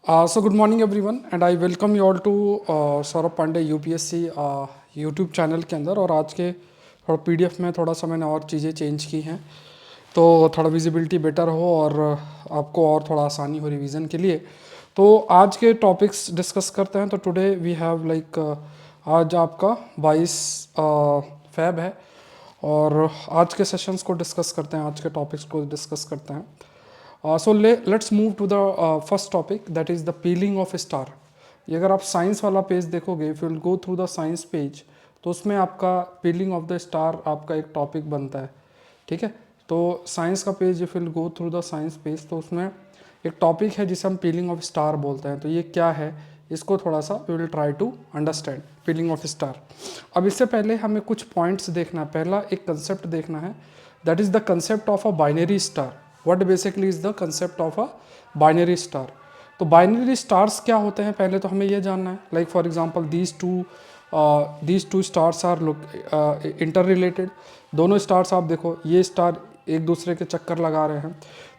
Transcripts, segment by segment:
So good morning everyone and I welcome you all to Saurabh Pandey UPSC YouTube channel के अंदर। और आज के थोड़ा पीडीएफ में थोड़ा सा मैंने और चीज़ें चेंज की हैं तो थोड़ा विजिबिलिटी बेटर हो और आपको और थोड़ा आसानी हो रिवीजन के लिए। तो आज के टॉपिक्स डिस्कस करते हैं। तो टुडे वी हैव लाइक आज आपका 22 फेब है और आज के सेशंस को डिस्कस करते हैं, आज के टॉपिक्स को डिस्कस करते हैं। So let's move to the first topic that is the peeling of star. ये अगर आप साइंस वाला पेज देखोगे, if you will go through the science page, तो उसमें आपका पीलिंग ऑफ द स्टार आपका एक टॉपिक बनता है। ठीक है, तो साइंस का page if you will go through the science page तो उसमें एक टॉपिक है जिसे हम पीलिंग ऑफ स्टार बोलते हैं। तो ये क्या है, इसको थोड़ा सा we will try to understand peeling of star. अब इससे पहले हमें कुछ पॉइंट्स देखना है। पहला एक कंसेप्ट देखना है, that is the concept of a binary star. What basically is the concept of a binary star. तो बाइनरी स्टार्स क्या होते हैं पहले तो हमें यह जानना है। Like for example these two stars are inter related. दोनों स्टार्स आप देखो, ये स्टार एक दूसरे के चक्कर लगा रहे हैं।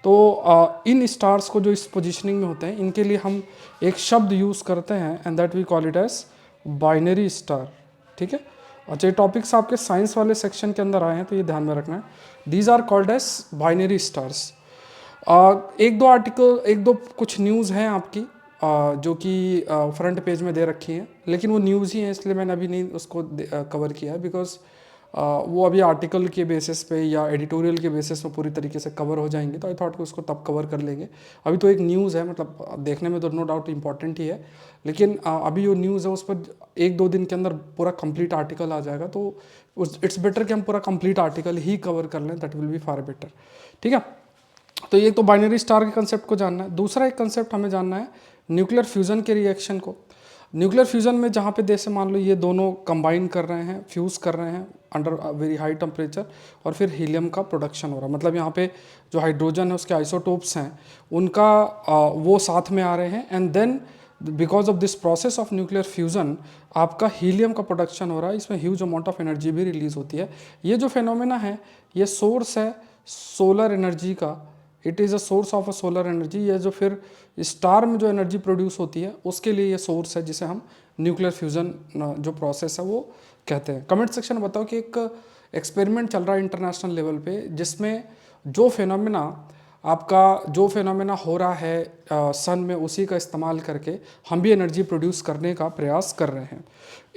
तो इन स्टार्स को जो इस पोजिशनिंग में होते हैं इनके लिए हम एक शब्द यूज़ करते हैं and that we call it as binary star. ठीक है, अच्छा ये टॉपिक्स आपके साइंस वाले सेक्शन के अंदर आए हैं तो ये ध्यान में रखना है। These are called as binary stars. एक दो आर्टिकल, एक दो कुछ न्यूज़ हैं आपकी जो कि फ्रंट पेज में दे रखी हैं, लेकिन वो न्यूज़ ही हैं इसलिए मैंने अभी नहीं उसको कवर किया है। बिकॉज वो अभी आर्टिकल के बेसिस पे या एडिटोरियल के बेसिस पे पूरी तरीके से कवर हो जाएंगे। तो आई थॉट कि उसको तब कवर कर लेंगे। अभी तो एक न्यूज़ है, मतलब देखने में तो नो डाउट इम्पॉर्टेंट ही है, लेकिन अभी जो न्यूज़ है उस पर एक दो दिन के अंदर पूरा कंप्लीट आर्टिकल आ जाएगा। तो इट्स बेटर कि हम पूरा कंप्लीट आर्टिकल ही कवर कर लें, that will be far better. ठीक है, तो ये तो बाइनरी स्टार के कंसेप्ट को जानना है। दूसरा एक कंसेप्ट हमें जानना है न्यूक्लियर फ्यूज़न के रिएक्शन को। न्यूक्लियर फ्यूज़न में जहाँ पे जैसे मान लो ये दोनों कंबाइन कर रहे हैं, फ्यूज़ कर रहे हैं अंडर वेरी हाई टेम्परेचर और फिर हीलियम का प्रोडक्शन हो रहा है। मतलब यहाँ पे जो हाइड्रोजन है उसके आइसोटोप्स हैं उनका वो साथ में आ रहे हैं and then because of this process of nuclear fusion आपका हीलियम का प्रोडक्शन हो रहा है। इसमें ह्यूज अमाउंट ऑफ एनर्जी भी रिलीज होती है। ये जो फेनोमेना है ये सोर्स है सोलर एनर्जी का। It is a source of a solar energy. ये जो फिर स्टार में जो एनर्जी प्रोड्यूस होती है उसके लिए ये सोर्स है जिसे हम न्यूक्लियर फ्यूज़न जो प्रोसेस है वो कहते हैं। कमेंट सेक्शन में बताओ कि एक एक्सपेरिमेंट चल रहा है इंटरनेशनल लेवल पे जिसमें जो फेनोमेना हो रहा है सन में उसी का इस्तेमाल करके हम भी एनर्जी प्रोड्यूस करने का प्रयास कर रहे हैं।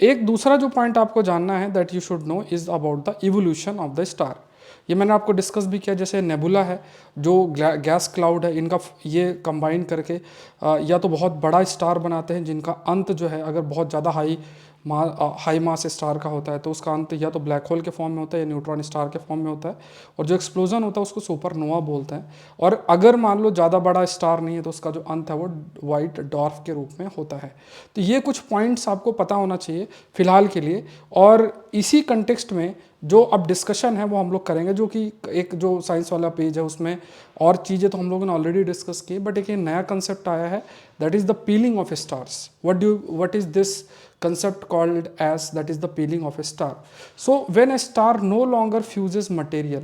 एक दूसरा जो पॉइंट आपको जानना है that you should know is about the evolution of the star. ये मैंने आपको डिस्कस भी किया, जैसे नेबुला है जो गैस क्लाउड है, इनका ये कंबाइन करके या तो बहुत बड़ा स्टार बनाते हैं जिनका अंत जो है अगर बहुत ज़्यादा हाई मास स्टार का होता है तो उसका अंत या तो ब्लैक होल के फॉर्म में होता है या न्यूट्रॉन स्टार के फॉर्म में होता है। और जो एक्सप्लोजन होता है उसको सुपरनोवा बोलते हैं। और अगर मान लो ज़्यादा बड़ा स्टार नहीं है तो उसका जो अंत है वो वाइट डॉर्फ के रूप में होता है। तो ये कुछ पॉइंट्स आपको पता होना चाहिए फिलहाल के लिए। और इसी कंटेक्स्ट में जो अब डिस्कशन है वो हम लोग करेंगे, जो कि एक जो साइंस वाला पेज है उसमें और चीज़ें तो हम लोगों ने ऑलरेडी डिस्कस की, बट एक नया कंसेप्ट आया है that is the peeling of stars. What is this concept called as that is the peeling of a star. So when a star no longer fuses material,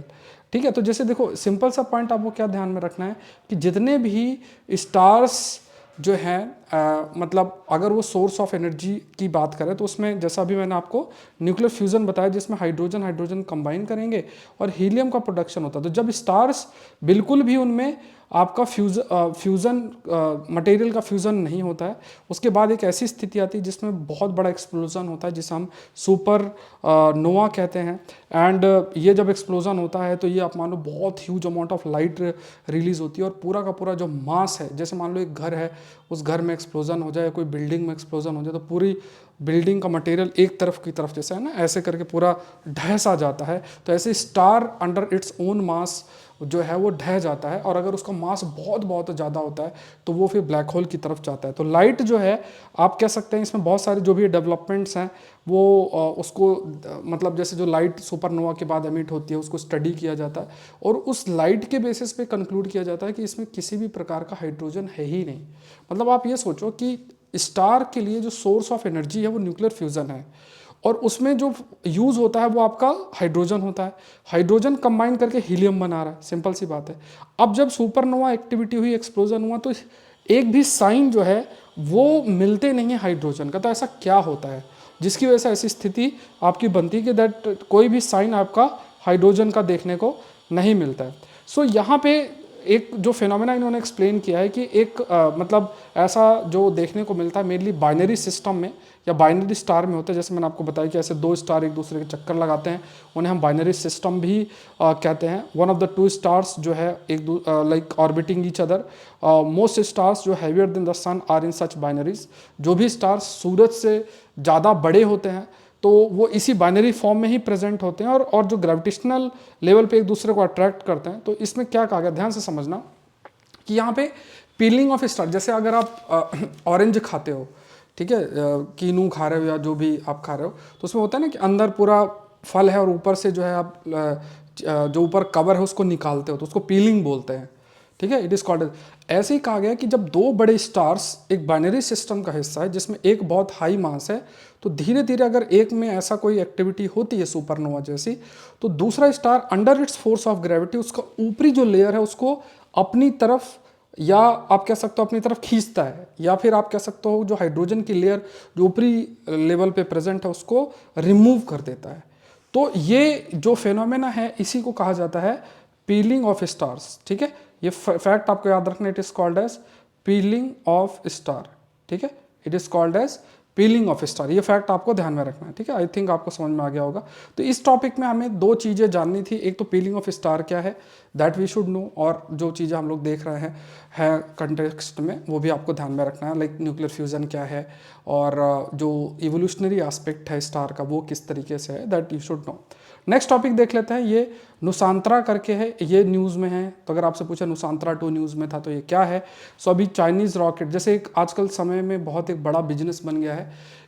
ठीक है, तो जैसे देखो सिंपल सा पॉइंट आपको क्या ध्यान में रखना है कि जितने भी स्टार्स जो हैं मतलब अगर वो सोर्स ऑफ एनर्जी की बात करें तो उसमें जैसा अभी मैंने आपको न्यूक्लियर फ्यूज़न बताया जिसमें हाइड्रोजन हाइड्रोजन कंबाइन करेंगे और हीलियम का प्रोडक्शन होता है। तो जब स्टार्स बिल्कुल भी उनमें आपका फ्यूज़न मटेरियल का फ्यूज़न नहीं होता है, उसके बाद एक ऐसी स्थिति आती है जिसमें बहुत बड़ा एक्सप्लोजन होता है जिसे हम सुपर नोवा कहते हैं। एंड ये जब एक्सप्लोजन होता है तो ये आप मान लो बहुत huge amount of light release होती है और पूरा का पूरा जो मास है, जैसे मान लो एक घर है उस घर में एक्सप्लोजन हो जाए, कोई बिल्डिंग में एक्सप्लोजन हो जाए तो पूरी बिल्डिंग का मटेरियल एक तरफ की तरफ जैसे है ना ऐसे करके पूरा ढह सा जाता है। तो ऐसे स्टार अंडर इट्स ओन मास जो है वो ढह जाता है और अगर उसका मास बहुत बहुत ज़्यादा होता है तो वो फिर ब्लैक होल की तरफ जाता है। तो लाइट जो है आप कह सकते हैं इसमें बहुत सारे जो भी डेवलपमेंट्स हैं वो उसको मतलब जैसे जो लाइट सुपरनोवा के बाद एमिट होती है उसको स्टडी किया जाता है और उस लाइट के बेसिस पे कंक्लूड किया जाता है कि इसमें किसी भी प्रकार का हाइड्रोजन है ही नहीं। मतलब आप ये सोचो कि स्टार के लिए जो सोर्स ऑफ एनर्जी है वो न्यूक्लियर फ्यूज़न है और उसमें जो यूज़ होता है वो आपका हाइड्रोजन होता है। हाइड्रोजन कंबाइन करके हीलियम बना रहा है, सिंपल सी बात है। अब जब सुपरनोवा एक्टिविटी हुई, एक्सप्लोजन हुआ, तो एक भी साइन जो है वो मिलते नहीं है हाइड्रोजन का। तो ऐसा क्या होता है जिसकी वजह से ऐसी स्थिति आपकी बनती है कि दैट कोई भी साइन आपका हाइड्रोजन का देखने को नहीं मिलता है। सो यहाँ पे एक जो फिनोमेना इन्होंने एक्सप्लेन किया है कि एक मतलब ऐसा जो देखने को मिलता है मेनली बाइनरी सिस्टम में या बाइनरी स्टार में होता है। जैसे मैंने आपको बताया कि ऐसे दो स्टार एक दूसरे के चक्कर लगाते हैं, उन्हें हम बाइनरी सिस्टम भी कहते हैं। One of the two stars जो है एक like orbiting each other. Most stars जो heavier than the sun are in such binaries. जो भी स्टार्स सूरज से ज़्यादा बड़े होते हैं तो वो इसी बाइनरी फॉर्म में ही प्रेजेंट होते हैं और जो ग्रेविटेशनल लेवल पे एक दूसरे को अट्रैक्ट करते हैं। तो इसमें क्या कहा गया, ध्यान से समझना कि यहाँ पे पीलिंग ऑफ स्टार, जैसे अगर आप ऑरेंज खाते हो, ठीक है, कीनू खा रहे हो या जो भी आप खा रहे हो, तो उसमें होता है ना कि अंदर पूरा फल है और ऊपर से जो है आप जो ऊपर कवर है उसको निकालते हो, तो उसको पीलिंग बोलते हैं। ठीक है, इट इज कॉल्ड। ऐसे ही कहा गया कि जब दो बड़े स्टार्स एक बाइनरी सिस्टम का हिस्सा है जिसमें एक बहुत हाई मास है, तो धीरे धीरे अगर एक में ऐसा कोई एक्टिविटी होती है सुपरनोवा जैसी, तो दूसरा star under its force of gravity उसका ऊपरी जो लेयर है उसको अपनी तरफ, या आप कह सकते हो अपनी तरफ खींचता है, या फिर आप कह सकते हो जो हाइड्रोजन की लेयर जो ऊपरी लेवल पे प्रेजेंट है उसको रिमूव कर देता है। तो ये जो फेनोमेना है इसी को कहा जाता है पीलिंग ऑफ स्टार्स। ठीक है, ये फैक्ट आपको याद रखना, it is called as peeling of star. ठीक है, it is called as peeling of star. ये फैक्ट आपको ध्यान में रखना है। ठीक है, आई थिंक आपको समझ में आ गया होगा। तो इस टॉपिक में हमें दो चीज़ें जाननी थी, एक तो पीलिंग ऑफ स्टार क्या है दैट वी शुड नो, और जो चीज़ें हम लोग देख रहे हैं कंटेक्स्ट में वो भी आपको ध्यान में रखना है, लाइक न्यूक्लियर फ्यूजन क्या है और जो इवोल्यूशनरी एस्पेक्ट है स्टार का वो किस तरीके से है, that you should know. Next topic देख लेते हैं, ये नुसांतरा करके है, ये न्यूज़ में है। तो अगर आपसे पूछा नुसांतरा 2 न्यूज़ में था तो ये क्या है। सो अभी चाइनीज़ रॉकेट, जैसे एक आजकल समय में बहुत एक बड़ा बिजनेस बन गया है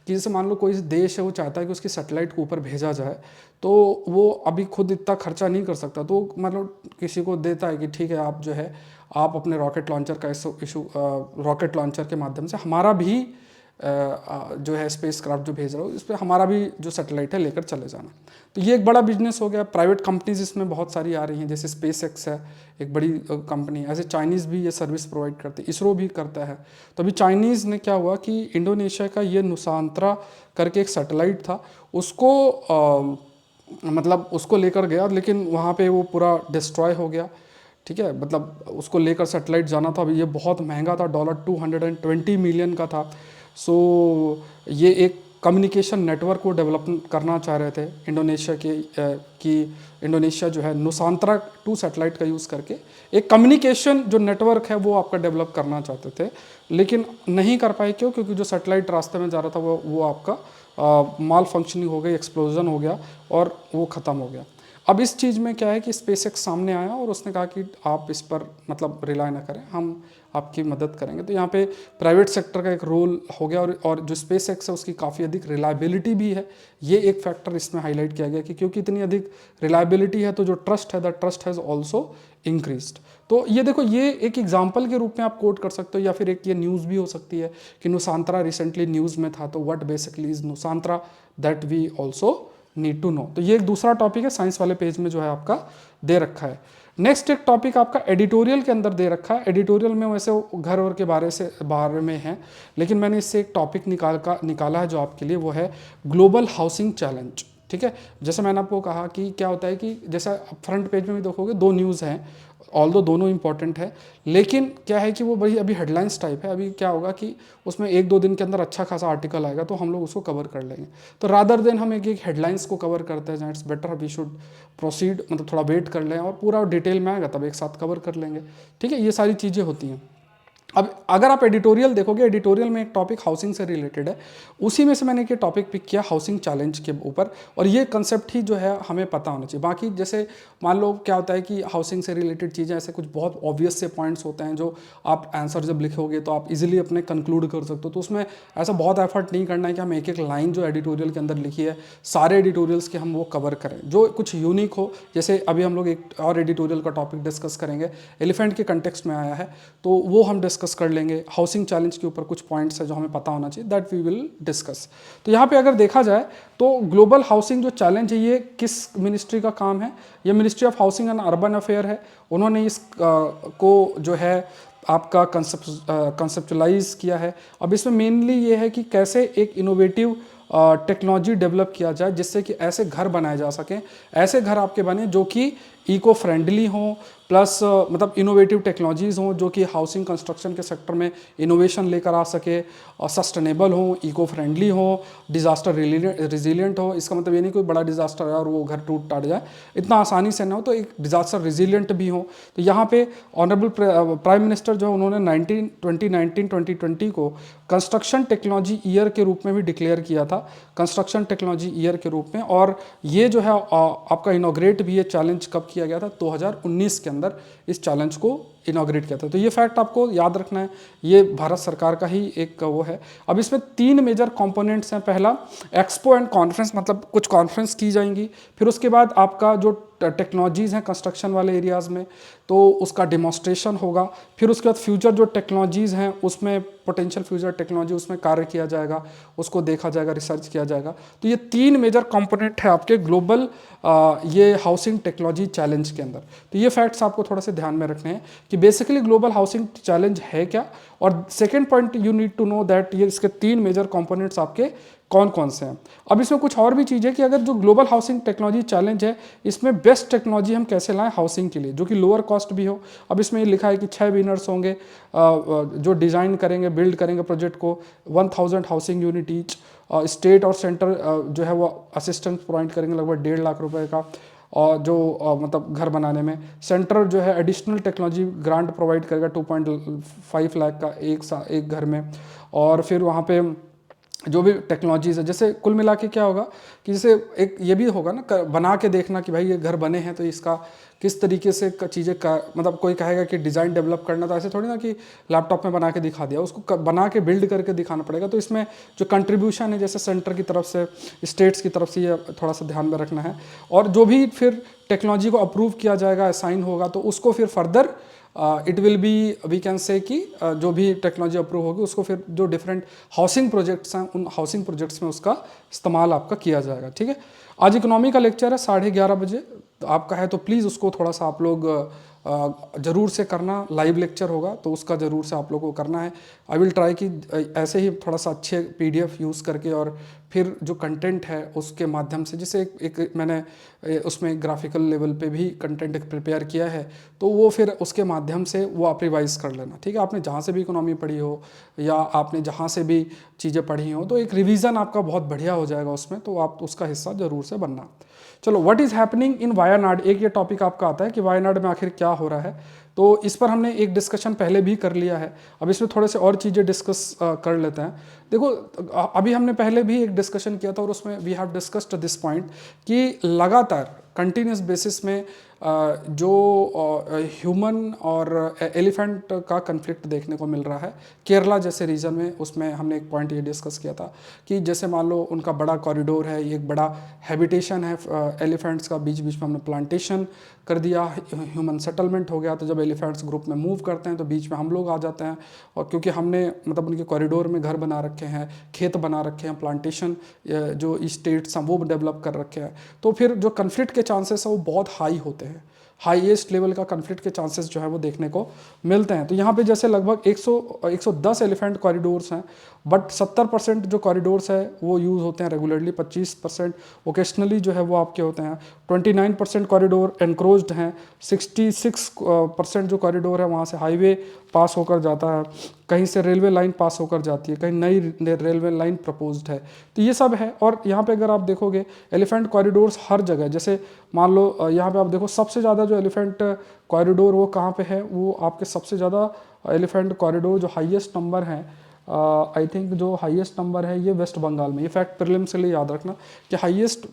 कि जैसे मान लो कोई देश है वो चाहता है कि उसकी सैटेलाइट को ऊपर भेजा जाए, तो वो अभी खुद इतना खर्चा नहीं कर सकता, तो मतलब किसी को देता है कि ठीक है आप जो है आप अपने रॉकेट लॉन्चर का इशू रॉकेट लॉन्चर के माध्यम से हमारा भी जो है स्पेस क्राफ्ट जो भेज रहा हो इस पर हमारा भी जो सैटेलाइट है लेकर चले जाना। तो ये एक बड़ा बिजनेस हो गया। प्राइवेट कंपनीज इसमें बहुत सारी आ रही हैं, जैसे स्पेस एक्स है एक बड़ी कंपनी, ऐसे चाइनीज़ भी ये सर्विस प्रोवाइड करते हैं, इसरो भी करता है। तो अभी चाइनीज़ ने क्या हुआ कि इंडोनेशिया का ये नुसांतरा करके एक सैटेलाइट था उसको मतलब उसको लेकर गया, लेकिन वहाँ पे वो पूरा डिस्ट्रॉय हो गया। ठीक है, मतलब उसको लेकर सैटेलाइट जाना था, अभी ये बहुत महंगा था, $220 मिलियन का था। सो ये एक कम्युनिकेशन नेटवर्क को डेवलप करना चाह रहे थे इंडोनेशिया के कि इंडोनेशिया जो है नुसांतरा 2 सैटेलाइट का यूज़ करके एक कम्युनिकेशन जो नेटवर्क है वो आपका डेवलप करना चाहते थे, लेकिन नहीं कर पाए। क्यों? क्योंकि जो सैटेलाइट रास्ते में जा रहा था वो आपका माल फंक्शनिंग हो गई, एक्सप्लोजन हो गया और वो ख़त्म हो गया। अब इस चीज़ में क्या है कि स्पेसएक्स सामने आया और उसने कहा कि आप इस पर मतलब रिलाय ना करें, हम आपकी मदद करेंगे। तो यहाँ पे प्राइवेट सेक्टर का एक रोल हो गया और जो स्पेसएक्स है उसकी काफ़ी अधिक रिलायबिलिटी भी है। ये एक फैक्टर इसमें हाईलाइट किया गया कि क्योंकि इतनी अधिक रिलायबिलिटी है तो जो ट्रस्ट है the trust has also increased. तो ये देखो, ये एक एग्जाम्पल के रूप में आप कोट कर सकते हो, या फिर एक ये न्यूज़ भी हो सकती है कि नुसांतरा रिसेंटली न्यूज़ में था, तो what basically is Nusantara that we also need to know. तो ये एक दूसरा टॉपिक है, साइंस वाले पेज में जो है आपका दे रखा है। नेक्स्ट एक टॉपिक आपका एडिटोरियल के अंदर दे रखा है। एडिटोरियल में वैसे घर और के बारे में है, लेकिन मैंने इससे एक टॉपिक निकाला है जो आपके लिए, वो है ग्लोबल हाउसिंग चैलेंज। ठीक है, जैसे मैंने आपको कहा कि क्या होता है कि जैसा फ्रंट पेज में भी देखोगे 2 न्यूज़ हैं, ऑल्दो दोनों इंपॉर्टेंट है, लेकिन क्या है कि वो बड़ी अभी हेडलाइंस टाइप है। अभी क्या होगा कि उसमें 1-2 दिन के अंदर अच्छा खासा आर्टिकल आएगा तो हम लोग उसको कवर कर लेंगे। तो रादर देन हम एक हेडलाइंस को कवर करते हैं, it's better we should proceed, मतलब थोड़ा वेट कर लें और पूरा डिटेल में आएगा तब एक साथ कवर कर लेंगे। ठीक है, ये सारी चीज़ें होती हैं। अब अगर आप एडिटोरियल देखोगे, एडिटोरियल में एक टॉपिक हाउसिंग से रिलेटेड है, उसी में से मैंने ये टॉपिक पिक किया हाउसिंग चैलेंज के ऊपर, और ये कंसेप्ट ही जो है हमें पता होना चाहिए। बाकी जैसे मान लो क्या होता है कि हाउसिंग से रिलेटेड चीज़ें ऐसे कुछ बहुत ऑब्वियस से पॉइंट्स होते हैं जो आप आंसर जब लिखोगे तो आप इजीली अपने कंक्लूड कर सकते हो, तो उसमें ऐसा बहुत एफर्ट नहीं करना है कि हम एक एक लाइन जो एडिटोरियल के अंदर लिखी है सारे एडिटोरियल्स के हम वो कवर करें। जो कुछ यूनिक हो, जैसे अभी हम लोग एक और एडिटोरियल का टॉपिक डिस्कस करेंगे, एलिफेंट के कंटेक्स्ट में आया है, तो वो हम डिस्कस कर लेंगे। हाउसिंग चैलेंज के ऊपर कुछ पॉइंट्स है जो हमें पता होना चाहिए, दैट वी विल डिस्कस। तो यहाँ पे अगर देखा जाए तो ग्लोबल हाउसिंग जो चैलेंज है ये किस मिनिस्ट्री का काम है? ये ministry of housing and urban affair है। उन्होंने इस को जो है आपका कंसेप्चुलाइज किया है। अब इसमें मेनली ये है कि कैसे एक इनोवेटिव टेक्नोलॉजी डेवलप किया जाए जिससे कि ऐसे घर बनाए जा सकें, ऐसे घर आपके बने जो कि इको फ्रेंडली हों, प्लस मतलब इनोवेटिव टेक्नोलॉजीज़ हों जो कि हाउसिंग कंस्ट्रक्शन के सेक्टर में इनोवेशन लेकर आ सके, और सस्टेनेबल हों, इको फ्रेंडली हों, डिज़ास्टर रिजिलियंट हो। इसका मतलब ये नहीं कोई बड़ा डिज़ास्टर है और वो घर टूट टाट जाए, इतना आसानी से ना हो, तो एक डिज़ास्टर रिजिलियंट भी हो। तो यहाँ पे ऑनरेबल प्राइम मिनिस्टर जो है उन्होंने 2019-2020 को कंस्ट्रक्शन टेक्नोलॉजी ईयर के रूप में भी डिक्लेयर किया था, कंस्ट्रक्शन टेक्नोलॉजी ईयर के रूप में। और ये जो है आपका इनॉग्रेट भी ये चैलेंज कब किया गया था, 2019 के अंदर इस चैलेंज को इनॉग्रेट किया था। तो ये फैक्ट आपको याद रखना है, ये भारत सरकार का ही एक वो है। अब इसमें 3 मेजर कंपोनेंट्स हैं। पहला एक्सपो एंड कॉन्फ्रेंस, मतलब कुछ कॉन्फ्रेंस की जाएंगी, फिर उसके बाद आपका जो टेक्नोलॉजीज़ हैं कंस्ट्रक्शन वाले एरियाज़ में तो उसका डिमॉन्स्ट्रेशन होगा, फिर उसके बाद फ्यूचर जो टेक्नोलॉजीज़ हैं उसमें पोटेंशियल फ्यूचर टेक्नोलॉजी उसमें कार्य किया जाएगा, उसको देखा जाएगा, रिसर्च किया जाएगा। तो ये 3 मेजर कंपोनेंट है आपके ग्लोबल ये हाउसिंग टेक्नोलॉजी चैलेंज के अंदर। तो ये फैक्ट्स आपको थोड़ा से ध्यान में रखने हैं कि बेसिकली ग्लोबल हाउसिंग चैलेंज है क्या, और second point you need to know that ये इसके 3 मेजर कंपोनेंट्स आपके कौन कौन से हैं। अब इसमें कुछ और भी चीज़ है कि अगर जो ग्लोबल हाउसिंग टेक्नोलॉजी चैलेंज है इसमें बेस्ट टेक्नोलॉजी हम कैसे लाएं हाउसिंग के लिए जो कि लोअर कॉस्ट भी हो। अब इसमें ये लिखा है कि 6 विनर्स होंगे जो डिज़ाइन करेंगे, बिल्ड करेंगे प्रोजेक्ट को, 1000 हाउसिंग यूनिट ईच। स्टेट और सेंटर जो है वो असिस्टेंस प्रोवाइड करेंगे लगभग 1.5 लाख रुपए का, और जो मतलब घर बनाने में सेंटर जो है एडिशनल टेक्नोलॉजी ग्रांट प्रोवाइड करेगा 2.5 लाख का एक घर में। और फिर वहाँ पे जो भी टेक्नोलॉजीज़ है, जैसे कुल मिला के क्या होगा कि जैसे एक ये भी होगा ना बना के देखना कि भाई ये घर बने हैं तो इसका किस तरीके से चीज़ें का मतलब कोई कहेगा कि डिज़ाइन डेवलप करना, तो ऐसे थोड़ी ना कि लैपटॉप में बना के दिखा दिया, उसको बना के बिल्ड करके दिखाना पड़ेगा। तो इसमें जो कंट्रीब्यूशन है जैसे सेंटर की तरफ से, स्टेट्स की तरफ से, ये थोड़ा सा ध्यान में रखना है। और जो भी फिर टेक्नोलॉजी को अप्रूव किया जाएगा, असाइन होगा, तो उसको फिर further it will be we can say कि जो भी टेक्नोलॉजी अप्रूव होगी उसको फिर जो डिफरेंट हाउसिंग प्रोजेक्ट्स हैं उन हाउसिंग प्रोजेक्ट्स में उसका इस्तेमाल आपका किया जाएगा। ठीक है, आज इकोनॉमी का लेक्चर है 11:30 बजे, तो आपका है तो प्लीज़ उसको थोड़ा सा आप लोग ज़रूर से करना। लाइव लेक्चर होगा तो उसका ज़रूर से आप लोगों को करना है। आई विल ट्राई कि ऐसे ही थोड़ा सा अच्छे PDF यूज़ करके और फिर जो कंटेंट है उसके माध्यम से, जैसे एक मैंने उसमें ग्राफिकल लेवल पे भी कंटेंट प्रिपेयर किया है, तो वो फिर उसके माध्यम से वो आप रिवाइज कर लेना। ठीक है, आपने जहाँ से भी इकोनॉमी पढ़ी हो या आपने जहाँ से भी चीज़ें पढ़ी हो तो एक रिवीजन आपका बहुत बढ़िया हो जाएगा उसमें, तो आप उसका हिस्सा ज़रूर से बनना। चलो, what is happening in Wayanad, एक ये टॉपिक आपका आता है कि वायनाड में आखिर क्या हो रहा है। तो इस पर हमने एक डिस्कशन पहले भी कर लिया है, अब इसमें थोड़े से और चीज़ें डिस्कस कर लेते हैं। देखो, अभी हमने पहले भी एक डिस्कशन किया था और उसमें we have discussed this point कि लगातार कंटिन्यूस बेसिस में जो ह्यूमन और एलिफेंट का कन्फ्लिक्ट देखने को मिल रहा है केरला जैसे रीजन में। उसमें हमने एक पॉइंट ये डिस्कस किया था कि जैसे मान लो उनका बड़ा कॉरिडोर है, ये एक बड़ा हैबिटेशन है एलिफेंट्स का, बीच बीच में हमने प्लांटेशन कर दिया, ह्यूमन सेटलमेंट हो गया। तो जब एलिफेंट्स ग्रुप में मूव करते हैं तो बीच में हम लोग आ जाते हैं, और क्योंकि हमने मतलब उनके कॉरिडोर में घर बना रखे हैं, खेत बना रखे हैं, प्लांटेशन जो स्टेट्स हैं वो डेवलप कर रखे हैं, तो फिर जो कन्फ्लिक्ट के चांसेस है वो बहुत हाई होते हैं। हाईएस्ट लेवल का कन्फ्लिक्ट के चांसेस जो है वो देखने को मिलते हैं। तो यहाँ पे जैसे लगभग 110 एलिफेंट कॉरिडोर्स हैं, बट 70% जो कॉरिडोर्स है वो यूज़ होते हैं रेगुलरली, 25% ओकेशनली जो है वो आपके होते हैं, 29% कॉरिडोर एनक्रोच्ड हैं, 66% जो कॉरिडोर है वहाँ से हाईवे पास होकर जाता है, कहीं से रेलवे लाइन पास होकर जाती है, कहीं नई रेलवे लाइन प्रपोज्ड है। तो ये सब है। और यहाँ पे अगर आप देखोगे एलिफेंट कॉरिडोर्स हर जगह, जैसे मान लो यहाँ पे आप देखो सबसे ज़्यादा जो एलिफेंट कॉरिडोर वो कहाँ पे है, वो आपके सबसे ज़्यादा एलिफेंट कॉरिडोर जो हाईएस्ट नंबर है, आई थिंक जो हाईएस्ट नंबर है ये वेस्ट बंगाल में। ये फैक्ट प्रीलिम्स के लिए याद रखना कि हाईएस्ट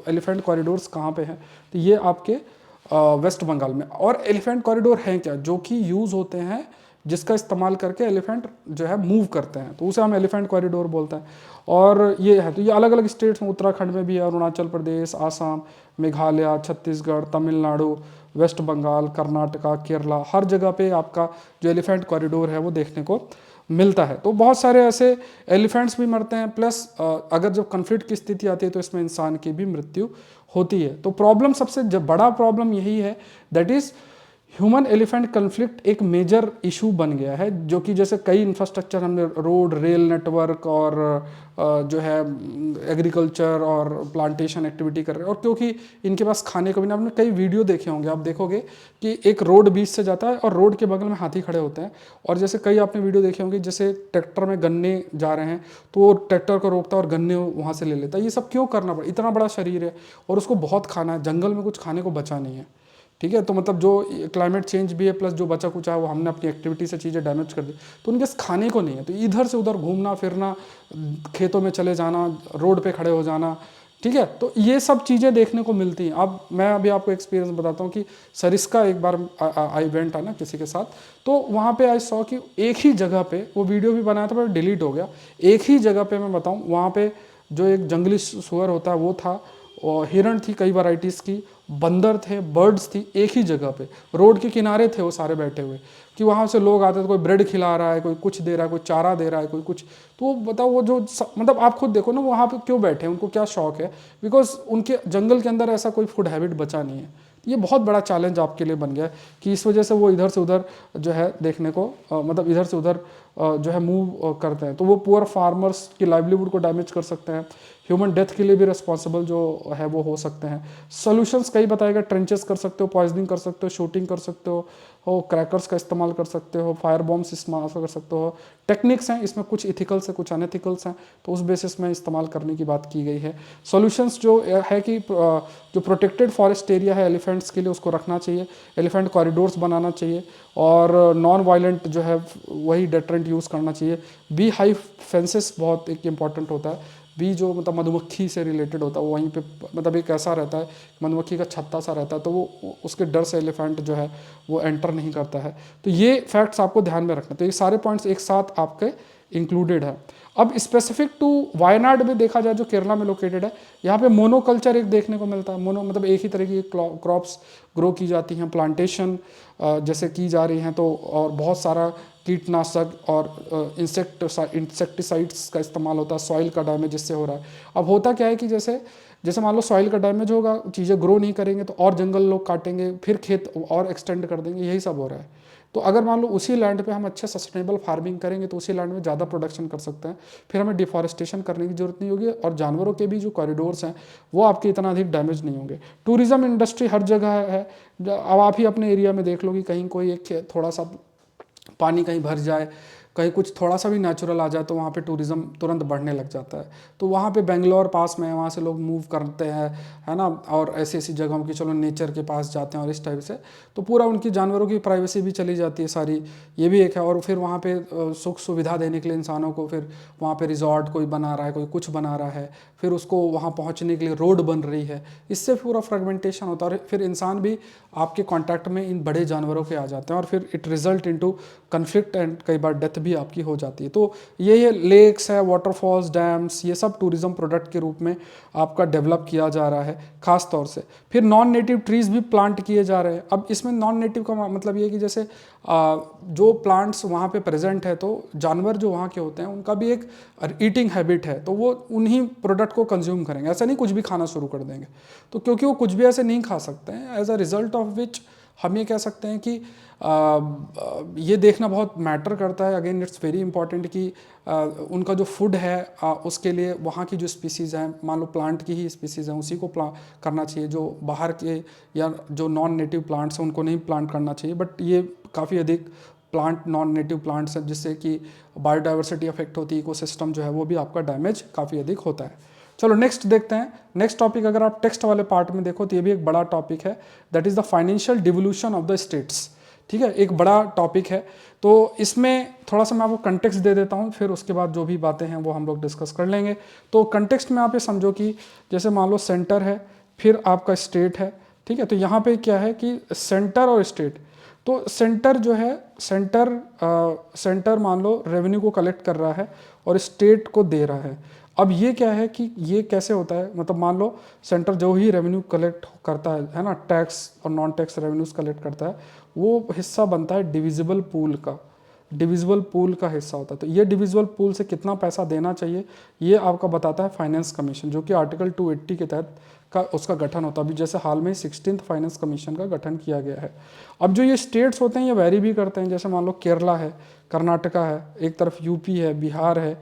एलिफेंट कॉरिडोर्स कहाँ पे हैं, तो ये आपके वेस्ट बंगाल में। और एलिफेंट कॉरिडोर हैं क्या, जो कि यूज़ होते हैं, जिसका इस्तेमाल करके एलिफेंट जो है मूव करते हैं, तो उसे हम एलिफेंट कॉरिडोर बोलते हैं। और ये है, तो ये अलग अलग स्टेट्स में, उत्तराखंड में भी है, अरुणाचल प्रदेश, आसाम, मेघालय, छत्तीसगढ़, तमिलनाडु, वेस्ट बंगाल, कर्नाटका, केरला, हर जगह पे आपका जो एलिफेंट कॉरिडोर है वो देखने को मिलता है। तो बहुत सारे ऐसे एलिफेंट्स भी मरते हैं, प्लस अगर जब कन्फ्लिक्ट की स्थिति आती है तो इसमें इंसान की भी मृत्यु होती है। तो प्रॉब्लम सबसे बड़ा प्रॉब्लम यही है, that is human elephant conflict एक मेजर इशू बन गया है, जो कि जैसे कई इंफ्रास्ट्रक्चर हमने रोड, रेल नेटवर्क और जो है एग्रीकल्चर और प्लांटेशन एक्टिविटी कर रहे हैं, और क्योंकि इनके पास खाने को भी ना, आपने कई वीडियो देखे होंगे, आप देखोगे कि एक रोड बीच से जाता है और रोड के बगल में हाथी खड़े होते हैं, और जैसे कई आपने वीडियो देखे होंगे जैसे ट्रैक्टर में गन्ने जा रहे हैं तो वो ट्रैक्टर को रोकता है और गन्ने वहाँ से ले लेता है। ये सब क्यों करना पड़ा? इतना बड़ा शरीर है और उसको बहुत खाना है, जंगल में कुछ खाने को बचा नहीं है, ठीक है। तो मतलब जो क्लाइमेट चेंज भी है प्लस जो बचा कुचा है वो हमने अपनी एक्टिविटी से चीज़ें डैमेज कर दी, तो उनके खाने को नहीं है, तो इधर से उधर घूमना फिरना, खेतों में चले जाना, रोड पे खड़े हो जाना, ठीक है। तो ये सब चीज़ें देखने को मिलती हैं। अब मैं अभी आपको एक्सपीरियंस बताता हूँ कि सरिस्का एक बार आई वेंट है ना किसी के साथ, तो वहाँ पे आई सॉ कि एक ही जगह पे, वो वीडियो भी बनाया था पर डिलीट हो गया, एक ही जगह पे मैं बताऊँ, वहाँ पे जो एक जंगली सुअर होता है वो था, और हिरण थी कई वैरायटीज़ की, बंदर थे, बर्ड्स थी, एक ही जगह पे रोड के किनारे थे वो सारे बैठे हुए, कि वहाँ से लोग आते थे, कोई ब्रेड खिला रहा है, कोई कुछ दे रहा है, कोई चारा दे रहा है, कोई कुछ। तो बताओ वो जो मतलब आप खुद देखो ना वहाँ पे क्यों बैठे हैं, उनको क्या शौक है, बिकॉज उनके जंगल के अंदर ऐसा कोई फूड हैबिट बचा नहीं है। ये बहुत बड़ा चैलेंज आपके लिए बन गया है कि इस वजह से वो इधर से उधर जो है देखने को मतलब इधर से उधर जो है मूव करते हैं, तो वो पुअर फार्मर्स की लाइवलीहुड को डैमेज कर सकते हैं, ह्यूमन डेथ के लिए भी रिस्पॉन्सिबल जो है वो हो सकते हैं। सॉल्यूशंस कई बताएगा, ट्रेंचेस कर सकते हो, पॉइजनिंग कर सकते हो, शूटिंग कर सकते हो क्रैकर्स का इस्तेमाल कर सकते हो, फायर बॉम्ब्स इस्तेमाल कर सकते हो। टेक्निक्स हैं इसमें, कुछ इथिकल्स है कुछ अनएथिकल्स हैं, तो उस बेसिस में इस्तेमाल करने की बात की गई है। सॉल्यूशंस जो है कि जो प्रोटेक्टेड फॉरेस्ट एरिया है एलिफेंट्स के लिए उसको रखना चाहिए, एलिफेंट कॉरिडोर्स बनाना चाहिए, और नॉन वायलेंट जो है वही डेटरेंट यूज़ करना चाहिए। बी हाइव फेंसेस बहुत एक इम्पॉर्टेंट होता है, बी जो मतलब मधुमक्खी से रिलेटेड होता है, वो वहीं पे मतलब एक ऐसा रहता है, मधुमक्खी का छत्ता सा रहता है, तो वो उसके डर से एलिफेंट जो है वो एंटर नहीं करता है। तो ये फैक्ट्स आपको ध्यान में रखना, तो ये सारे पॉइंट्स एक साथ आपके इंक्लूडेड है। अब स्पेसिफिक टू वायनाड में देखा जाए जो केरला में लोकेटेड है, यहाँ पे मोनोकल्चर एक देखने को मिलता है। मोनो मतलब एक ही तरह की क्रॉप्स ग्रो की जाती हैं, प्लांटेशन जैसे की जा रही हैं, तो और बहुत सारा कीटनाशक और इंसेक्टिसाइड्स का इस्तेमाल होता है, सॉइल का डैमेज इससे हो रहा है। अब होता क्या है कि जैसे जैसे मान लो सॉइल का डैमेज होगा, चीज़ें ग्रो नहीं करेंगे तो और जंगल लोग काटेंगे, फिर खेत और एक्सटेंड कर देंगे, यही सब हो रहा है। तो अगर मान लो उसी लैंड पे हम अच्छे सस्टेनेबल फार्मिंग करेंगे तो उसी लैंड में ज़्यादा प्रोडक्शन कर सकते हैं, फिर हमें डिफॉरेस्टेशन करने की जरूरत नहीं होगी, और जानवरों के भी जो कॉरिडोर्स हैं वो आपके इतना अधिक डैमेज नहीं होंगे। टूरिज्म इंडस्ट्री हर जगह है, अब आप ही अपने एरिया में देख लो कि कहीं कोई एक थोड़ा सा पानी कहीं भर जाए, कहीं कुछ थोड़ा सा भी नेचुरल आ जाए तो वहाँ पे टूरिज़्म तुरंत बढ़ने लग जाता है। तो वहाँ पे बेंगलोर पास में है, वहाँ से लोग मूव करते हैं, है ना, और ऐसी ऐसी जगहों की चलो नेचर के पास जाते हैं और इस टाइप से, तो पूरा उनकी जानवरों की प्राइवेसी भी चली जाती है सारी, ये भी एक है। और फिर वहाँ पे सुख सुविधा देने के लिए इंसानों को फिर वहाँ पे रिजॉर्ट कोई बना रहा है, कोई कुछ बना रहा है, फिर उसको वहाँ पहुँचने के लिए रोड बन रही है, इससे पूरा फ्रेगमेंटेशन होता है, और फिर इंसान भी आपके कांटेक्ट में इन बड़े जानवरों के आ जाते हैं, और फिर it result into conflict and कई बार डेथ भी आपकी हो जाती है। तो ये लेक्स है, वाटरफॉल्स, डैम्स, ये सब टूरिज्म प्रोडक्ट के रूप में आपका डेवलप किया जा रहा है खास तौर से। फिर नॉन नेटिव ट्रीज भी प्लांट किए जा रहे हैं। अब इसमें नॉन नेटिव का मतलब ये है कि जैसे जो प्लांट्स वहाँ पे प्रेजेंट है, तो जानवर जो वहाँ के होते हैं उनका भी एक ईटिंग हैबिट है, तो वो उन्हीं प्रोडक्ट को कंज्यूम करेंगे, ऐसा नहीं कुछ भी खाना शुरू कर देंगे। तो क्योंकि वो कुछ भी ऐसे नहीं खा सकते हैं, as a result of which हम ये कह सकते हैं कि ये देखना बहुत मैटर करता है। अगेन इट्स वेरी इंपॉर्टेंट कि उनका जो फूड है उसके लिए वहाँ की जो स्पीसीज़ हैं, मान लो प्लांट की ही स्पीसीज़ हैं, उसी को करना चाहिए। जो बाहर के या जो नॉन नेटिव प्लांट्स हैं उनको नहीं प्लांट करना चाहिए। बट ये काफ़ी अधिक प्लांट नॉन नेटिव प्लांट्स हैं जिससे कि बायोडाइवर्सिटी अफेक्ट होती है, इकोसिस्टम जो है वो भी आपका डैमेज काफ़ी अधिक होता है। चलो नेक्स्ट देखते हैं। नेक्स्ट टॉपिक अगर आप टेक्स्ट वाले पार्ट में देखो तो ये भी एक बड़ा टॉपिक है, that is the financial devolution of the states. ठीक है, एक बड़ा टॉपिक है, तो इसमें थोड़ा सा मैं आपको कंटेक्स्ट दे देता हूँ, फिर उसके बाद जो भी बातें हैं वो हम लोग डिस्कस कर लेंगे। तो कंटेक्स्ट में आप ये समझो कि जैसे मान लो सेंटर है, फिर आपका स्टेट है, ठीक है। तो यहाँ पे क्या है कि सेंटर और स्टेट, तो सेंटर जो है सेंटर मान लो रेवेन्यू को कलेक्ट कर रहा है और स्टेट को दे रहा है। अब ये क्या है कि ये कैसे होता है, मतलब मान लो सेंटर जो ही रेवेन्यू कलेक्ट करता है ना, टैक्स और नॉन टैक्स रेवेन्यूज कलेक्ट करता है, वो हिस्सा बनता है डिविजिबल पूल का, डिविजिबल पूल का हिस्सा होता है। तो ये डिविजिबल पूल से कितना पैसा देना चाहिए ये आपका बताता है फाइनेंस कमीशन, जो कि आर्टिकल 280 के तहत का उसका गठन होता है। अभी जैसे हाल में 16th फाइनेंस कमीशन का गठन किया गया है। अब जो ये स्टेट्स होते हैं ये वेरी भी करते हैं, जैसे मान लो केरला है, कर्नाटका है, एक तरफ यूपी है, बिहार है।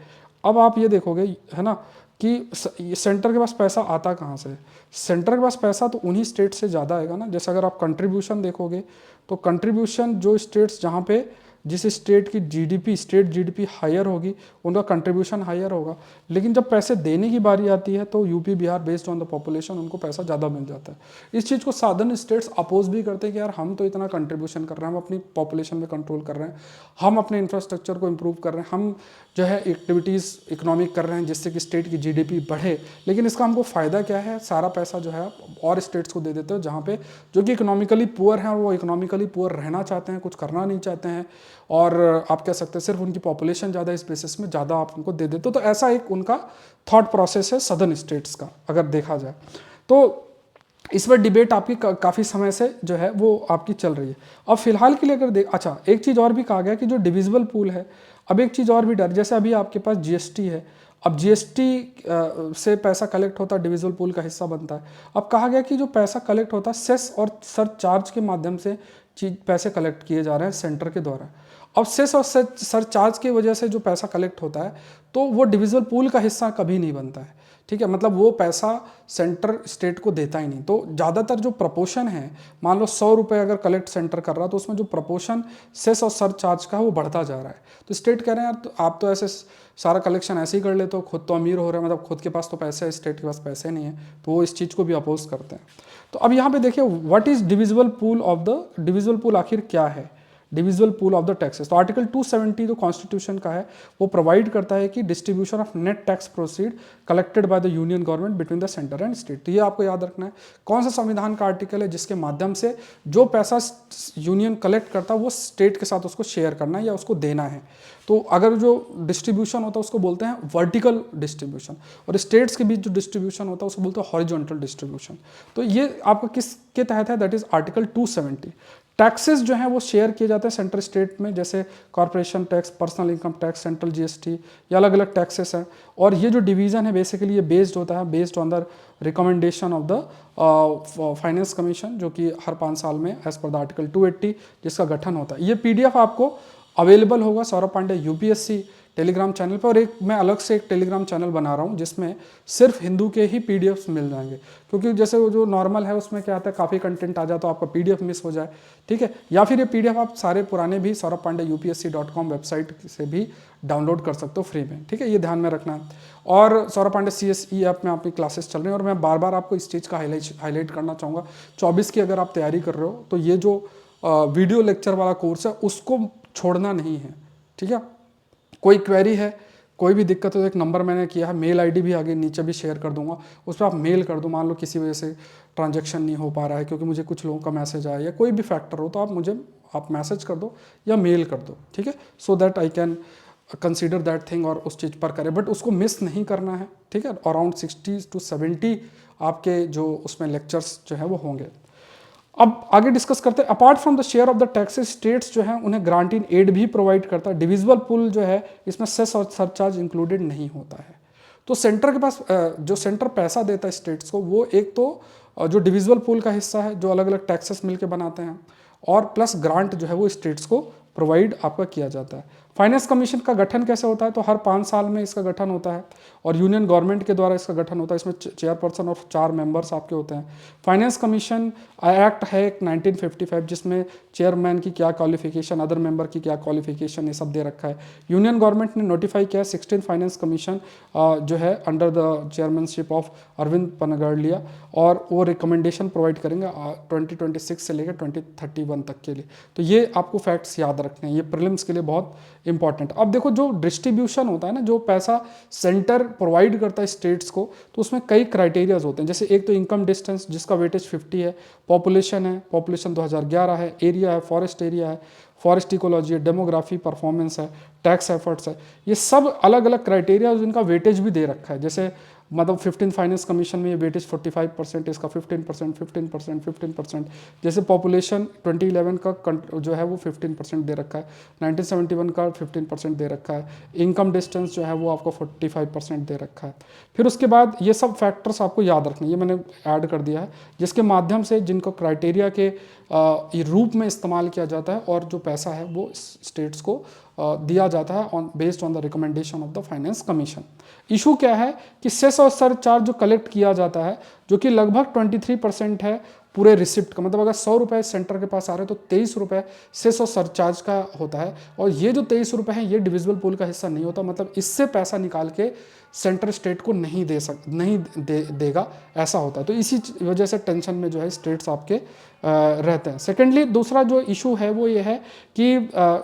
अब आप ये देखोगे है ना कि सेंटर के पास पैसा आता कहाँ से? सेंटर के पास पैसा तो उन्हीं स्टेट से ज़्यादा आएगा ना। जैसे अगर आप कंट्रीब्यूशन देखोगे तो कंट्रीब्यूशन जो स्टेट्स जहाँ पे जिस स्टेट की जीडीपी स्टेट जीडीपी हायर होगी उनका कंट्रीब्यूशन हायर होगा। लेकिन जब पैसे देने की बारी आती है तो UP Bihar based on the population उनको पैसा ज़्यादा मिल जाता है। इस चीज़ को साधन स्टेट्स अपोज भी करते हैं कि यार हम तो इतना कंट्रीब्यूशन कर रहे हैं, हम अपनी पॉपुलेशन में कंट्रोल कर रहे हैं, हम अपने इंफ्रास्ट्रक्चर को इम्प्रूव कर रहे हैं, हम जो है एक्टिविटीज़ इकोनॉमिक कर रहे हैं जिससे कि स्टेट की जीडीपी बढ़े। लेकिन इसका हमको फ़ायदा क्या है? सारा पैसा जो है और स्टेट्स को दे देते हो जहाँ पे जो कि इकोनॉमिकली पुअर हैं और वो इकोनॉमिकली पुअर रहना चाहते हैं, कुछ करना नहीं चाहते हैं, और आप कह सकते हैं सिर्फ उनकी पॉपुलेशन ज़्यादा इस बेसिस में ज़्यादा आप उनको दे देते हो। तो ऐसा एक उनका थॉट प्रोसेस है सदर्न स्टेट्स का अगर देखा जाए तो। इस पर डिबेट आपकी काफ़ी समय से जो है वो आपकी चल रही है। अब फिलहाल के लिए अगर अच्छा एक चीज़ और भी कहा गया कि जो डिविजिबल पूल है, अब एक चीज़ और भी डर, जैसे अभी आपके पास जीएसटी है, अब जीएसटी से पैसा कलेक्ट होता है, डिविजिबल पूल का हिस्सा बनता है। अब कहा गया कि जो पैसा कलेक्ट होता है सेस और सरचार्ज के माध्यम से पैसे कलेक्ट किए जा रहे हैं सेंटर के द्वारा। अब सेस और सरचार्ज की वजह से जो पैसा कलेक्ट होता है तो वो डिविजिबल पूल का हिस्सा कभी नहीं बनता है, ठीक है। मतलब वो पैसा सेंटर स्टेट को देता ही नहीं। तो ज़्यादातर जो प्रपोर्शन है, मान लो 100 रुपये अगर कलेक्ट सेंटर कर रहा है तो उसमें जो प्रपोर्शन सेस और सरचार्ज का है वो बढ़ता जा रहा है। तो स्टेट कह रहे हैं यार तो आप तो ऐसे सारा कलेक्शन ऐसे ही कर लेते हो, खुद तो अमीर हो रहे हैं, मतलब खुद के पास तो पैसे है, स्टेट के पास पैसे नहीं है, तो वो इस चीज़ को भी अपोज करते हैं। तो अब यहाँ पे देखिए what is divisible pool of the divisible pool आखिर क्या है? Divisible pool of the taxes. तो आर्टिकल 270 जो कॉन्स्टिट्यूशन का है वो प्रोवाइड करता है कि distribution of net tax proceed collected by the union government between the centre and state. तो ये आपको याद रखना है कौन सा संविधान का आर्टिकल है जिसके माध्यम से जो पैसा यूनियन कलेक्ट करता है वो स्टेट के साथ उसको शेयर करना है या उसको देना है। तो अगर जो डिस्ट्रीब्यूशन होता है उसको बोलते हैं वर्टिकल डिस्ट्रीब्यूशन, और स्टेट्स के बीच जो डिस्ट्रीब्यूशन होता है उसको बोलते हैं हॉरिजॉन्टल डिस्ट्रीब्यूशन। तो ये आपका किसके तहत है? That is article 270। टैक्सेस जो हैं वो शेयर किए जाते हैं सेंट्रल स्टेट में, जैसे corporation tax, personal income tax, central GST, ये अलग अलग टैक्सेस हैं। और ये जो डिवीजन है बेसिकली ये बेस्ड होता है based on the recommendation of the finance commission, जो कि हर 5 साल में एज पर द आर्टिकल 280 जिसका गठन होता है। ये पीडीएफ आपको अवेलेबल होगा Saurabh Pandey UPSC Telegram channel पर, और एक मैं अलग से एक टेलीग्राम चैनल बना रहा हूँ जिसमें सिर्फ हिंदू के ही पीडीएफ्स मिल जाएंगे, क्योंकि जैसे वो जो नॉर्मल है उसमें क्या आता है काफ़ी कंटेंट आ जाए तो आपका पीडीएफ मिस हो जाए, ठीक है। या फिर ये पीडीएफ आप सारे पुराने भी सौरभ पांडे UPSC.com वेबसाइट से भी डाउनलोड कर सकते हो फ्री में, ठीक है। ये ध्यान में रखना है। और सौरभ पांडे CSE ऐप में आपकी क्लासेस चल रही हैं, और मैं बार बार आपको इस चीज़ का हाईलाइट करना चाहूँगा। 24 की अगर आप तैयारी कर रहे हो तो ये जो वीडियो लेक्चर वाला कोर्स है उसको छोड़ना नहीं है, ठीक है। कोई क्वेरी है, कोई भी दिक्कत हो तो एक नंबर मैंने किया है, मेल आईडी भी आगे नीचे भी शेयर कर दूंगा, उस पर आप मेल कर दो। मान लो किसी वजह से ट्रांजैक्शन नहीं हो पा रहा है क्योंकि मुझे कुछ लोगों का मैसेज आया या कोई भी फैक्टर हो, तो आप मैसेज कर दो या मेल कर दो, ठीक है, so that I can consider that thing और उस चीज़ पर करें। बट उसको मिस नहीं करना है, ठीक है। अराउंड 60 to 70 आपके जो उसमें लेक्चर्स जो है वो होंगे। अब आगे डिस्कस करते हैं। Apart from the share of the taxes, states जो है उन्हें ग्रांट इन एड भी प्रोवाइड करता है। डिविजिबल पूल जो है इसमें सेस और सरचार्ज इंक्लूडेड नहीं होता है। तो सेंटर के पास जो सेंटर पैसा देता है स्टेट्स को, वो एक तो जो डिविजिबल पूल का हिस्सा है जो अलग अलग टैक्सेस मिलकर बनाते हैं, और प्लस ग्रांट जो है वो स्टेट्स को प्रोवाइड आपका किया जाता है। फाइनेंस कमीशन का गठन कैसे होता है? तो हर 5 साल में इसका गठन होता है और यूनियन गवर्नमेंट के द्वारा इसका गठन होता है। इसमें चेयरपर्सन और 4 मेंबर्स आपके होते हैं। फाइनेंस कमीशन एक्ट है एक 1955 जिसमें चेयरमैन की क्या क्वालिफिकेशन, अदर मेंबर की क्या क्वालिफिकेशन, ये सब दे रखा है। यूनियन गवर्नमेंट ने नोटिफाई किया 16 फाइनेंस कमीशन जो है under the chairmanship of Arvind Panagariya, और वो रिकमेंडेशन प्रोवाइड करेंगे 2026 से लेकर 2031 तक के लिए। तो ये आपको फैक्ट्स याद रखने हैं, ये प्रीलिम्स के लिए बहुत इंपॉर्टेंट। अब देखो जो डिस्ट्रीब्यूशन होता है ना, जो पैसा सेंटर प्रोवाइड करता है स्टेट्स को, तो उसमें कई क्राइटेरियाज होते हैं। जैसे एक तो इनकम डिस्टेंस जिसका वेटेज 50 है, पॉपुलेशन है, पॉपुलेशन 2011 है, एरिया है, फॉरेस्ट एरिया है, फॉरेस्ट इकोलॉजी है, डेमोग्राफी, परफॉर्मेंस है, टैक्स एफर्ट्स है, ये सब अलग अलग क्राइटेरिया जिनका वेटेज भी दे रखा है। जैसे मतलब 15 फाइनेंस कमीशन में ये वेटेज 45%, इसका 15%, 15%, 15%। जैसे पॉपुलेशन 2011 का जो है वो 15% दे रखा है, 1971 का 15% दे रखा है, इनकम डिस्टेंस जो है वो आपको 45% दे रखा है। फिर उसके बाद ये सब फैक्टर्स आपको याद रखने, ये मैंने ऐड कर दिया है, जिसके माध्यम से जिनको क्राइटेरिया के रूप में इस्तेमाल किया जाता है और जो पैसा है वो स्टेट्स को दिया जाता है on based on the recommendation of the finance commission. Issue क्या है कि सेस और सरचार्ज जो कलेक्ट किया जाता है, जो कि लगभग 23% है पूरे रिसिप्ट का, मतलब अगर 100 रुपये सेंटर के पास आ रहे हैं तो 23 रुपये सेस और सरचार्ज का होता है, और ये जो 23 रुपये हैं ये डिविजिबल पूल का हिस्सा नहीं होता, मतलब इससे पैसा निकाल के सेंटर स्टेट को नहीं देगा, ऐसा होता है। तो इसी वजह से टेंशन में जो है स्टेट्स आपके रहते हैं। सेकेंडली दूसरा जो इशू है वो ये है कि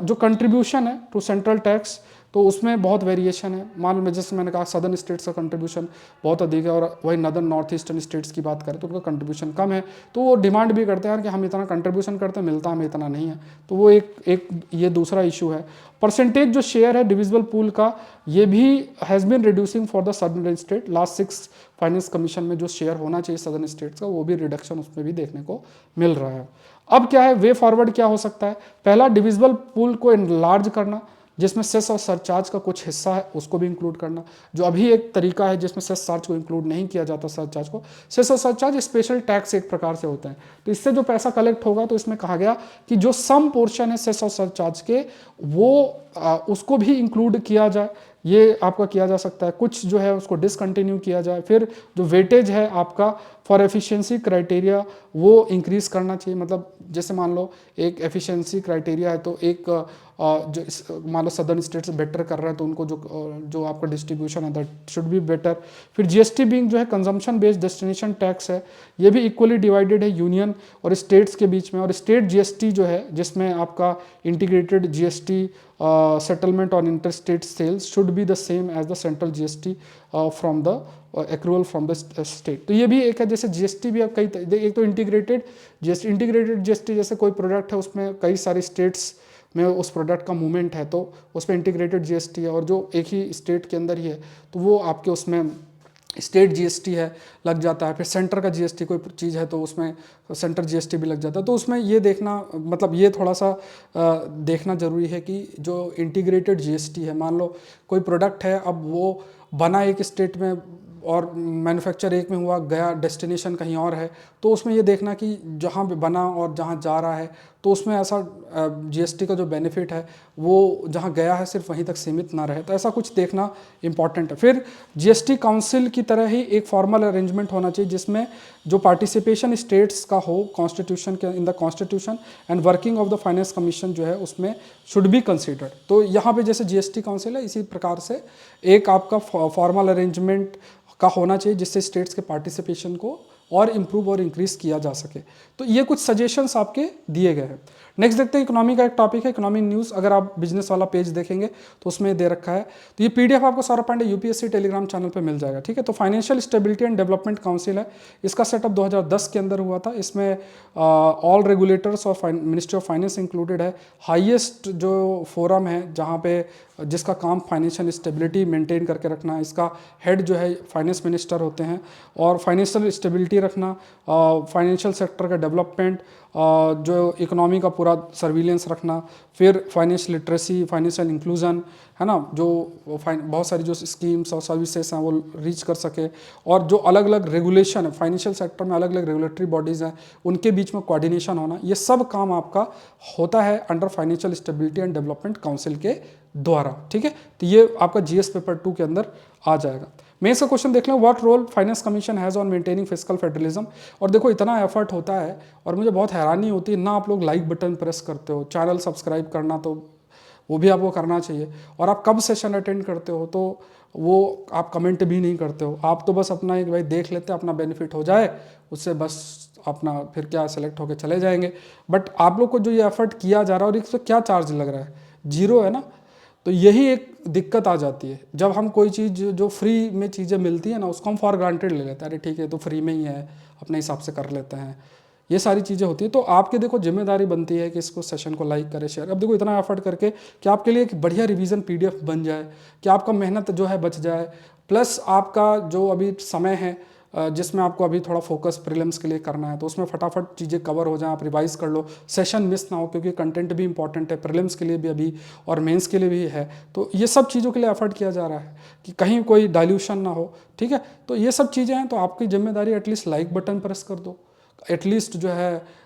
जो कंट्रीब्यूशन है टू सेंट्रल टैक्स, तो उसमें बहुत वेरिएशन है। मान लो जैसे मैंने कहा सदर्न स्टेट्स का कंट्रीब्यूशन बहुत अधिक है, और वही नदर्न नॉर्थ ईस्टर्न स्टेट्स की बात करें तो उनका कंट्रीब्यूशन कम है, तो वो डिमांड भी करते हैं कि हम इतना कंट्रीब्यूशन करते हैं, मिलता हमें इतना नहीं है, तो वो एक ये दूसरा इशू है। परसेंटेज जो शेयर है डिविजिबल पूल का, ये भी has been reducing for the southern state. Last 6 finance commission में जो शेयर होना चाहिए सदर्न स्टेट्स का, वो भी रिडक्शन उसमें भी देखने को मिल रहा है। अब क्या है, वे फॉरवर्ड क्या हो सकता है? पहला, डिविजिबल पूल को एनलार्ज करना, जिसमें सेस और सरचार्ज का कुछ हिस्सा है उसको भी इंक्लूड करना। जो अभी एक तरीका है जिसमें सेस चार्ज को इंक्लूड नहीं किया जाता, सरचार्ज को, सेस और सरचार्ज स्पेशल टैक्स एक प्रकार से होते हैं, तो इससे जो पैसा कलेक्ट होगा, तो इसमें कहा गया कि जो सम पोर्शन है सेस और सरचार्ज के, वो उसको भी इंक्लूड किया जाए, ये आपका किया जा सकता है। कुछ जो है उसको डिसकंटिन्यू किया जाए। फिर जो वेटेज है आपका फॉर एफिशिएंसी क्राइटेरिया, वो इंक्रीज करना चाहिए। मतलब जैसे मान लो एक एफिशिएंसी क्राइटेरिया है, तो एक जो मान लो सदर्न स्टेट्स बेटर कर रहा है, तो उनको जो आपका डिस्ट्रीब्यूशन है दैट शुड बी बेटर। फिर जीएसटी बिंग जो है कंजम्पशन बेस्ड डेस्टिनेशन टैक्स है, ये भी इक्वली डिवाइडेड है यूनियन और स्टेट्स के बीच में। और स्टेट जीएसटी जो है, जिसमें आपका integrated GST settlement on inter state sales should be the same as the central GST from the accrual from the state. तो ये भी एक है, जैसे जीएसटी भी अब कई, एक तो इंटीग्रेटेड जीएसटी जैसे कोई प्रोडक्ट है उसमें कई सारी स्टेट्स में उस प्रोडक्ट का मूवमेंट है, तो उस पर इंटीग्रेटेड जीएसटी है, और जो एक ही स्टेट के अंदर ही है तो वो आपके उसमें स्टेट जीएसटी है लग जाता है। फिर सेंटर का जीएसटी कोई चीज़ है तो उसमें सेंटर जीएसटी भी लग जाता है। तो उसमें ये देखना, मतलब ये थोड़ा सा देखना ज़रूरी है कि जो इंटीग्रेटेड जीएसटी है, मान लो कोई प्रोडक्ट है, अब वो बना एक स्टेट में और मैन्युफैक्चर एक में हुआ, गया डेस्टिनेशन कहीं और है, तो उसमें ये देखना कि जहाँ पे बना और जहाँ जा रहा है, तो उसमें ऐसा जीएसटी का जो बेनिफिट है वो जहाँ गया है सिर्फ वहीं तक सीमित ना रहे, तो ऐसा कुछ देखना इंपॉर्टेंट है। फिर जीएसटी काउंसिल की तरह ही एक फॉर्मल अरेंजमेंट होना चाहिए, जिसमें जो पार्टिसिपेशन स्टेट्स का हो कॉन्स्टिट्यूशन के, in the constitution and working of the finance commission जो है उसमें शुड बी कंसिडर्ड। तो यहाँ पे जैसे जीएसटी काउंसिल है, इसी प्रकार से एक आपका फॉर्मल अरेंजमेंट का होना चाहिए, जिससे स्टेट्स के पार्टिसिपेशन को और इम्प्रूव और इंक्रीज किया जा सके। तो ये कुछ सजेशंस आपके दिए गए हैं। नेक्स्ट देखते हैं, इकोनॉमी का एक टॉपिक है, इकोनॉमी न्यूज़। अगर आप बिजनेस वाला पेज देखेंगे तो उसमें दे रखा है, तो ये पीडीएफ आपको Saurabh Pandey UPSC Telegram channel पे मिल जाएगा, ठीक है। तो financial stability and development council है, इसका सेटअप 2010 के अंदर हुआ था। इसमें all regulators of ministry of finance included है। हाईएस्ट जो फोरम है जहाँ पे जिसका काम फाइनेंशियल स्टेबिलिटी मेंटेन करके रखना है, इसका हेड जो है फाइनेंस मिनिस्टर होते हैं। और फाइनेंशियल स्टेबिलिटी रखना, फाइनेंशियल सेक्टर का डेवलपमेंट, जो इकोनॉमी का पूरा सर्विलेंस रखना, फिर फाइनेंशियल लिटरेसी, फाइनेंशियल इंक्लूजन, है ना, जो बहुत सारी जो स्कीम्स और सर्विसेज हैं वो रीच कर सके, और जो अलग अलग रेगुलेशन है फाइनेंशियल सेक्टर में, अलग अलग रेगुलेटरी बॉडीज़ हैं उनके बीच में कोऑर्डिनेशन होना, ये सब काम आपका होता है under financial stability and development council के द्वारा, ठीक है। तो ये आपका जीएस पेपर 2 के अंदर आ जाएगा। मेंस का क्वेश्चन देख लें, what role finance commission has on maintaining fiscal federalism. और देखो इतना एफर्ट होता है और मुझे बहुत हैरानी होती है ना, आप लोग लाइक बटन प्रेस करते हो, चैनल सब्सक्राइब करना तो वो भी आपको करना चाहिए, और आप कब सेशन अटेंड करते हो तो वो आप कमेंट भी नहीं करते हो, आप तो बस अपना एक भाई देख लेते हैं, अपना बेनिफिट हो जाए उससे बस अपना फिर क्या सेलेक्ट होकर चले जाएंगे। बट आप लोग को जो ये एफर्ट किया जा रहा है और इसमें क्या चार्ज लग रहा है, जीरो है ना, तो यही एक दिक्कत आ जाती है जब हम कोई चीज़ जो फ्री में चीज़ें मिलती है ना उसको हम फॉर ग्रांटेड ले लेते हैं, अरे ठीक है तो फ्री में ही है अपने हिसाब से कर लेते हैं, ये सारी चीज़ें होती है। तो आपके देखो जिम्मेदारी बनती है कि इसको सेशन को लाइक करें, शेयर। अब देखो इतना एफर्ट करके कि आपके लिए एक बढ़िया रिवीजन पीडीएफ बन जाए, कि आपका मेहनत जो है बच जाए, प्लस आपका जो अभी समय है जिसमें आपको अभी थोड़ा फोकस प्रीलिम्स के लिए करना है, तो उसमें फटाफट चीज़ें कवर हो जाएं, आप रिवाइज कर लो, सेशन मिस ना हो, क्योंकि कंटेंट भी इंपॉर्टेंट है प्रीलिम्स के लिए भी अभी और मेंस के लिए भी है। तो ये सब चीज़ों के लिए एफर्ट किया जा रहा है कि कहीं कोई डाइल्यूशन ना हो, ठीक है। तो ये सब चीज़ें हैं, तो आपकी जिम्मेदारी एटलीस्ट लाइक बटन प्रेस कर दो, एटलीस्ट जो है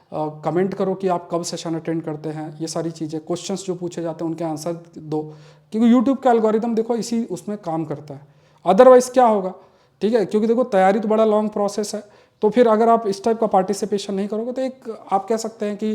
कमेंट करो कि आप कब सेशन अटेंड करते हैं, ये सारी चीज़ें, क्वेश्चंस जो पूछे जाते हैं उनके आंसर दो, क्योंकि यूट्यूब का एल्गोरिदम देखो इसी उसमें काम करता है। अदरवाइज क्या होगा, ठीक है, क्योंकि देखो तैयारी तो बड़ा लॉन्ग प्रोसेस है, तो फिर अगर आप इस टाइप का पार्टिसिपेशन नहीं करोगे तो एक आप कह सकते हैं कि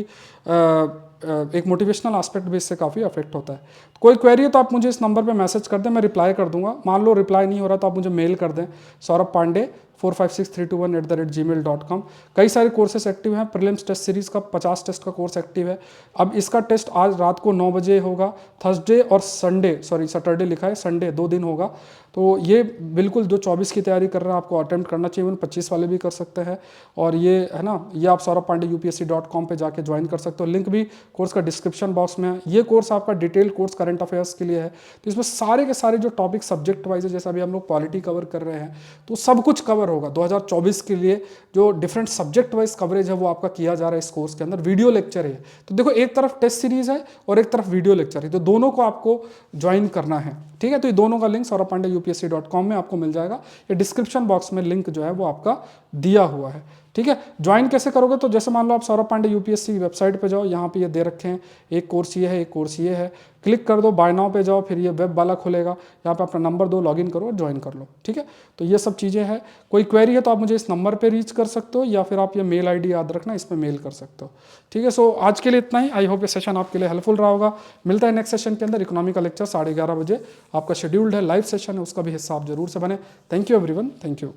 एक मोटिवेशनल एस्पेक्ट भी इससे काफ़ी अफेक्ट होता है। कोई क्वेरी है तो आप मुझे इस नंबर पे मैसेज कर दें, मैं रिप्लाई कर दूंगा। मान लो रिप्लाई नहीं हो रहा तो आप मुझे मेल कर दें saurabh.pandey456321@gmail.com। कई सारे कोर्सेस एक्टिव हैं, प्रीलिम्स टेस्ट सीरीज का 50 टेस्ट का कोर्स एक्टिव है। अब इसका टेस्ट आज रात को 9 बजे होगा, थर्सडे और संडे, सॉरी सैटरडे लिखा है, संडे 2 दिन होगा। तो ये बिल्कुल जो 24 की तैयारी कर रहे हैं आपको अटेम्प्ट करना चाहिए, इवन 25 वाले भी कर सकते हैं। और ये है ना, ये आप saurabhpandey.upsc.com पे जाके ज्वाइन कर सकते हो, लिंक भी कोर्स का डिस्क्रिप्शन बॉक्स में है। ये कोर्स आपका डिटेल कोर्स करंट अफेयर्स के लिए है, तो इसमें सारे के सारे जो टॉपिक सब्जेक्ट वाइज है, जैसे अभी हम लोग पॉलिटी कवर कर रहे हैं तो सब कुछ कवर होगा। 2024 के लिए जो डिफरेंट सब्जेक्ट वाइज कवरेज है वो आपका किया जा रहा है इस कोर्स के अंदर। वीडियो लेक्चर है, तो देखो एक तरफ टेस्ट सीरीज है और एक तरफ वीडियो लेक्चर है, तो दोनों को आपको ज्वाइन करना है, ठीक है। तो ये दोनों का लिंक saurabhpandey.upsc.com में आपको मिल जाएगा, ये डिस्क्रिप्शन बॉक्स में लिंक जो है वो आपका दिया हुआ है, ठीक है। ज्वाइन कैसे करोगे, तो जैसे मान लो आप सौरभ पांडे यूपीएससी वेबसाइट पे जाओ, यहाँ पे ये दे रखे हैं, एक कोर्स ये है, एक कोर्स ये है, क्लिक कर दो, बाय नाउ पे जाओ, फिर ये वेब वाला खुलेगा, यहाँ पे अपना नंबर दो, लॉगिन करो और ज्वाइन कर लो, ठीक है। तो ये सब चीज़ें हैं। कोई क्वेरी है तो आप मुझे इस नंबर पे रीच कर सकते हो, या फिर आप ये मेल आईडी याद रखना, इस पर मेल कर सकते हो, ठीक है। सो आज के लिए इतना ही। आई होप ये सेशन आपके लिए हेल्पफुल रहा होगा। मिलता है नेक्स्ट सेशन के अंदर। इकोनॉमी का लेक्चर 11:30 बजे आपका शेड्यूल्ड है, लाइव सेशन है, उसका भी हिस्सा आप जरूर से बने। Thank you everyone, thank you.